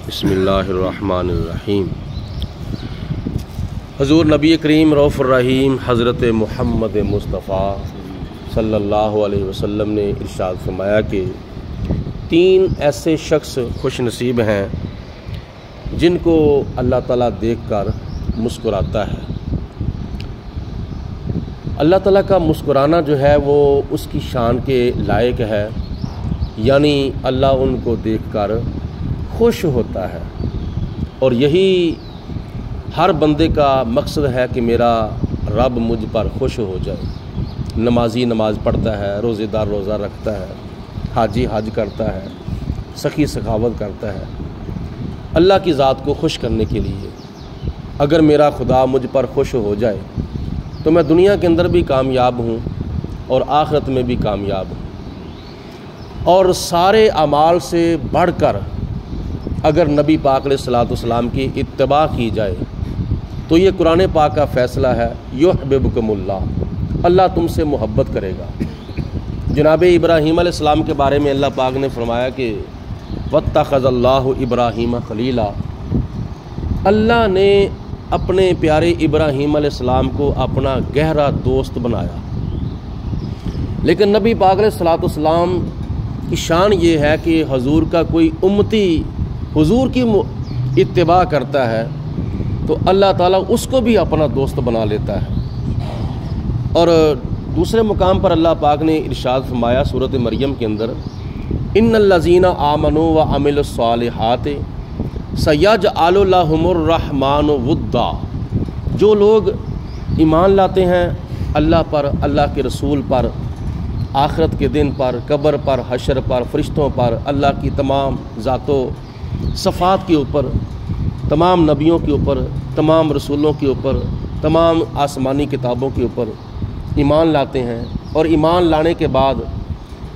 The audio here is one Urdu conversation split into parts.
بسم اللہ الرحمن الرحیم۔ حضور نبی کریم رؤوف الرحیم حضرت محمد مصطفیٰ صلی اللہ علیہ وسلم نے ارشاد فرمایا کہ 3 ایسے شخص خوش نصیب ہیں جن کو اللہ تعالیٰ دیکھ کر مسکراتا ہے۔ اللہ تعالیٰ کا مسکرانا جو ہے وہ اس کی شان کے لائق ہے، یعنی اللہ ان کو دیکھ کر خوش ہوتا ہے، اور یہی ہر بندے کا مقصد ہے کہ میرا رب مجھ پر خوش ہو جائے۔ نمازی نماز پڑھتا ہے، روزے دار روزہ رکھتا ہے، حاجی حج کرتا ہے، سخی سخاوت کرتا ہے اللہ کی ذات کو خوش کرنے کے لیے۔ اگر میرا خدا مجھ پر خوش ہو جائے تو میں دنیا کے اندر بھی کامیاب ہوں اور آخرت میں بھی کامیاب ہوں۔ اور سارے اعمال سے بڑھ کر اگر نبی پاک علیہ الصلوۃ والسلام کی اتباع کی جائے تو یہ قرآن پاک کا فیصلہ ہے، یحببکم اللہ، اللہ تم سے محبت کرے گا۔ جناب ابراہیم علیہ السلام کے بارے میں اللہ پاک نے فرمایا کہ واتخذ اللہ ابراہیم خلیلا، اللہ نے اپنے پیارے ابراہیم علیہ السلام کو اپنا گہرا دوست بنایا۔ لیکن نبی پاک علیہ الصلوۃ والسلام کی شان یہ ہے کہ حضور کا کوئی امتی حضور کی اتباع کرتا ہے تو اللہ تعالیٰ اس کو بھی اپنا دوست بنا لیتا ہے۔ اور دوسرے مقام پر اللہ پاک نے ارشاد فرمایا سورۃ مریم کے اندر، ان الذین آمنوا وعملوا الصالحات سیجعل لهم الرحمن ودا، جو لوگ ایمان لاتے ہیں اللہ پر، اللہ کے رسول پر، آخرت کے دن پر، قبر پر، حشر پر، فرشتوں پر، اللہ کی تمام ذات و صفات کے اوپر، تمام نبیوں کے اوپر، تمام رسولوں کے اوپر، تمام آسمانی کتابوں کے اوپر ایمان لاتے ہیں، اور ایمان لانے کے بعد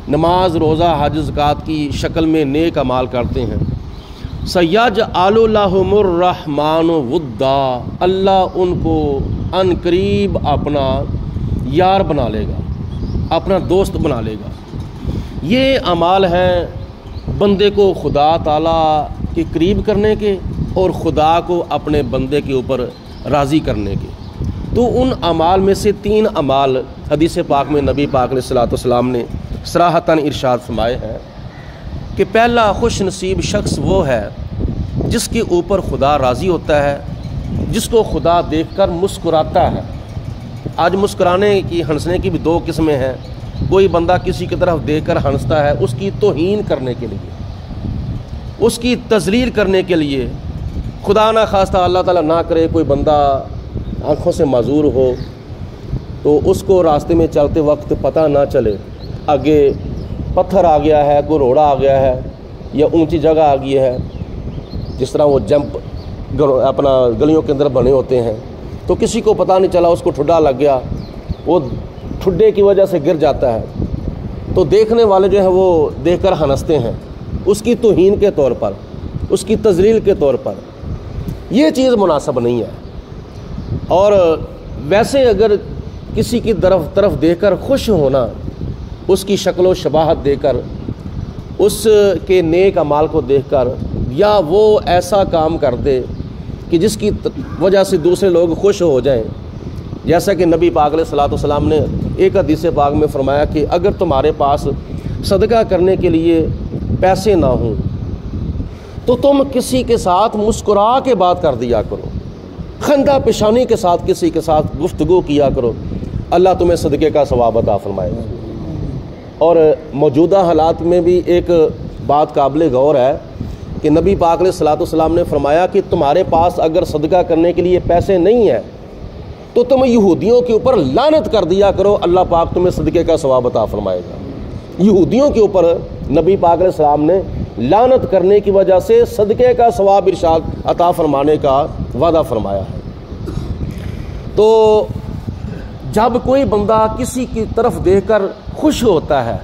نماز روزہ حج زکوٰۃ کی شکل میں نیک اعمال کرتے ہیں، سیجعل لهم الرحمن ودا، اللہ ان کو ان قریب اپنا یار بنا لے گا، اپنا دوست بنا لے گا۔ یہ اعمال ہیں بندے کو خدا تعالیٰ کے قریب کرنے کے اور خدا کو اپنے بندے کے اوپر راضی کرنے کے۔ تو ان اعمال میں سے 3 اعمال حدیث پاک میں نبی پاک علیہ الصلوۃ والسلام نے صراحتاً ارشاد فرمائے ہیں کہ پہلا خوش نصیب شخص وہ ہے جس کے اوپر خدا راضی ہوتا ہے، جس کو خدا دیکھ کر مسکراتا ہے۔ آج مسکرانے کی، ہنسنے کی بھی 2 قسمیں ہیں۔ کوئی بندہ کسی کی طرف دیکھ کر ہنستا ہے اس کی توہین کرنے کے لیے، اس کی تذلیل کرنے کے لیے۔ خدا نہ خواستہ اللہ تعالیٰ نہ کرے کوئی بندہ آنکھوں سے معذور ہو تو اس کو راستے میں چلتے وقت پتہ نہ چلے آگے پتھر آ گیا ہے، کوئی روڑا آ گیا ہے یا اونچی جگہ آ گئی ہے، جس طرح وہ جمپ اپنا گلیوں کے اندر بنے ہوتے ہیں، تو کسی کو پتہ نہیں چلا، اس کو ٹھڈا لگ گیا، وہ ٹھڈے کی وجہ سے گر جاتا ہے، تو دیکھنے والے جو ہیں وہ دیکھ کر ہنستے ہیں اس کی توہین کے طور پر، اس کی تذلیل کے طور پر۔ یہ چیز مناسب نہیں ہے۔ اور ویسے اگر کسی کی طرف دیکھ کر خوش ہونا، اس کی شکل و شباہت دیکھ کر، اس کے نیک اعمال کو دیکھ کر، یا وہ ایسا کام کر دے کہ جس کی وجہ سے دوسرے لوگ خوش ہو جائیں، جیسا کہ نبی پاک علیہ الصلوۃ والسلام نے ایک حدیث پاک میں فرمایا کہ اگر تمہارے پاس صدقہ کرنے کے لیے پیسے نہ ہوں تو تم کسی کے ساتھ مسکرا کے بات کر دیا کرو، خندہ پیشانی کے ساتھ کسی کے ساتھ گفتگو کیا کرو، اللہ تمہیں صدقے کا ثواب عطا فرمائے گا۔ اور موجودہ حالات میں بھی ایک بات قابل غور ہے کہ نبی پاک علیہ الصلوۃ والسلام نے فرمایا کہ تمہارے پاس اگر صدقہ کرنے کے لیے پیسے نہیں ہیں تو تم یہودیوں کے اوپر لعنت کر دیا کرو، اللہ پاک تمہیں صدقے کا ثواب عطا فرمائے گا۔ یہودیوں کے اوپر نبی پاک علیہ السلام نے لعنت کرنے کی وجہ سے صدقے کا ثواب ارشاد عطا فرمانے کا وعدہ فرمایا ہے۔ تو جب کوئی بندہ کسی کی طرف دیکھ کر خوش ہوتا ہے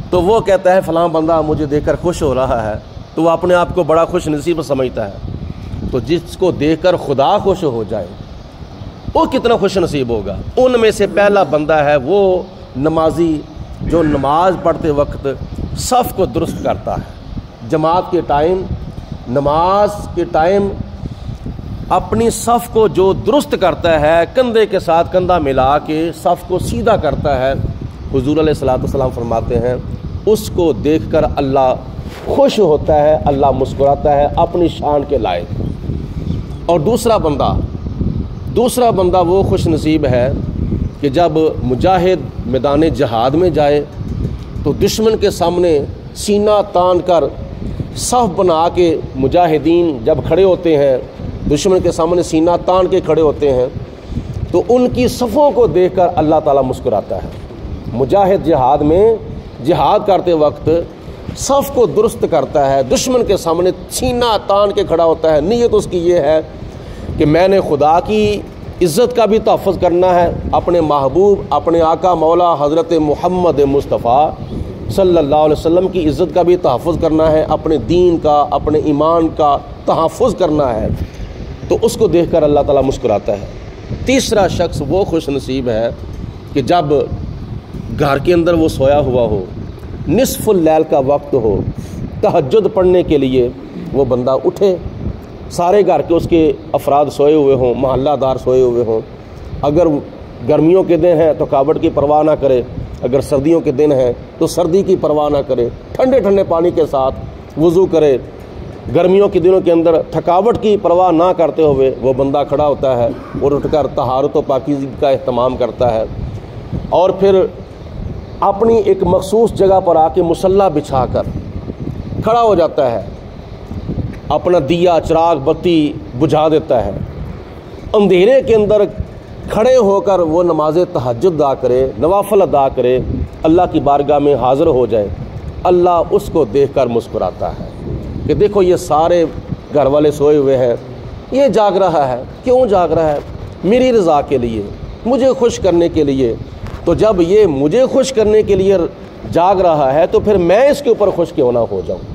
تو وہ کہتا ہے فلاں بندہ مجھے دیکھ کر خوش ہو رہا ہے، تو وہ اپنے آپ کو بڑا خوش نصیب سمجھتا ہے۔ تو جس کو دیکھ کر خدا خوش ہو جائے وہ کتنا خوش نصیب ہوگا۔ ان میں سے پہلا بندہ ہے وہ نمازی جو نماز پڑھتے وقت صف کو درست کرتا ہے، جماعت کے ٹائم نماز کے ٹائم اپنی صف کو جو درست کرتا ہے، کندھے کے ساتھ کندھا ملا کے صف کو سیدھا کرتا ہے، حضور علیہ الصلوۃ والسلام فرماتے ہیں اس کو دیکھ کر اللہ خوش ہوتا ہے، اللہ مسکراتا ہے اپنی شان کے لائق۔ اور دوسرا بندہ وہ خوش نصیب ہے کہ جب مجاہد میدان جہاد میں جائے تو دشمن کے سامنے سینہ تان کر صف بنا کے مجاہدین جب کھڑے ہوتے ہیں، دشمن کے سامنے سینہ تان کے کھڑے ہوتے ہیں تو ان کی صفوں کو دیکھ کر اللہ تعالیٰ مسکراتا ہے۔ مجاہد جہاد میں جہاد کرتے وقت صف کو درست کرتا ہے، دشمن کے سامنے سینہ تان کے کھڑا ہوتا ہے، نیت اس کی یہ ہے کہ میں نے خدا کی عزت کا بھی تحفظ کرنا ہے، اپنے محبوب اپنے آقا مولا حضرت محمد مصطفیٰ صلی اللہ علیہ وسلم کی عزت کا بھی تحفظ کرنا ہے، اپنے دین کا اپنے ایمان کا تحفظ کرنا ہے، تو اس کو دیکھ کر اللہ تعالیٰ مسکراتا ہے۔ تیسرا شخص وہ خوش نصیب ہے کہ جب گھر کے اندر وہ سویا ہوا ہو، نصف اللیل کا وقت ہو، تہجد پڑھنے کے لیے وہ بندہ اٹھے، سارے گھر کے اس کے افراد سوئے ہوئے ہوں، محلہ دار سوئے ہوئے ہوں، اگر گرمیوں کے دن ہیں تو کاوٹ کی پرواہ نہ کرے، اگر سردیوں کے دن ہیں تو سردی کی پرواہ نہ کرے، ٹھنڈے ٹھنڈے پانی کے ساتھ وضو کرے، گرمیوں کے دنوں کے اندر تھکاوٹ کی پرواہ نہ کرتے ہوئے وہ بندہ کھڑا ہوتا ہے اور اٹھ کر طہارت و پاکیزگی کا اہتمام کرتا ہے، اور پھر اپنی ایک مخصوص جگہ پر آ کے مصلی بچھا کر کھڑا ہو جاتا ہے، اپنا دیا چراغ بتی بجھا دیتا ہے، اندھیرے کے اندر کھڑے ہو کر وہ نماز تہجد ادا کرے، نوافل ادا کرے، اللہ کی بارگاہ میں حاضر ہو جائے، اللہ اس کو دیکھ کر مسکراتا ہے کہ دیکھو یہ سارے گھر والے سوئے ہوئے ہیں، یہ جاگ رہا ہے، کیوں جاگ رہا ہے؟ میری رضا کے لیے، مجھے خوش کرنے کے لیے، تو جب یہ مجھے خوش کرنے کے لیے جاگ رہا ہے تو پھر میں اس کے اوپر خوش کیوں نہ ہو جاؤں۔